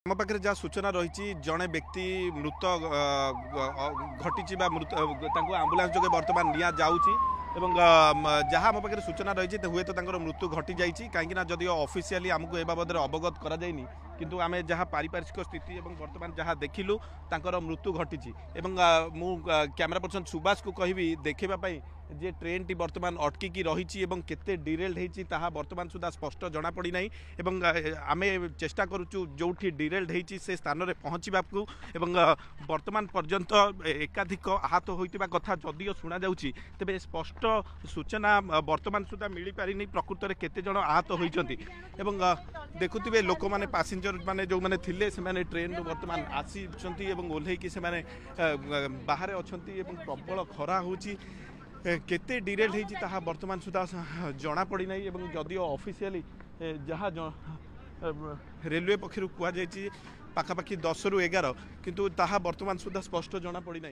आम पाखे जहाँ सूचना रही जड़े व्यक्ति मृत घटी मृत आंबुलांस जोगे बर्तमान निया जाऊँगी जहाँ आम पाखे सूचना रही हुए तो मृत्यु घटी जाइए कहीं जदिव ऑफिशियली आमको ए बाबद अवगत कराइनि किंतु आम जहाँ पारिपार्श्विक स्थिति और बर्तमान जहाँ देखिलु मृत्यु घटी मु कैमरा पर्सन सुभाष को कहि देखापी जे ट्रेन टी बर्तमान अटकिकी रही केते डिरेल्ड होती बर्तमान सुधा स्पष्ट जना पड़ी ना आम चेष्टा करुचु जो डिरेल्ड होती से स्थान में पहुँचा बर्तमान पर्यंत एकाधिक आहत होता कथा जदिव शुणा जाऊँगी तेज स्पष्ट सूचना बर्तमान सुधा मिल पारिनी प्रकृत में केते जन आहत होती देखुवे लोक मैंने पैसेंजर मैंने जो मैंने थिले से ट्रेन बर्तमान आसी ओह्लैकी से बाहर अच्छा प्रबल खरा होची केते डिरेल्ड होती बर्तमान सुधा जना पड़ी ना जदिव ऑफिशियली जहाँ रेलवे पक्षर कहुई पाखापाखि 10 ରୁ 11 किंतु ताहा बर्तमान सुधा स्पष्ट जना पड़ी ना।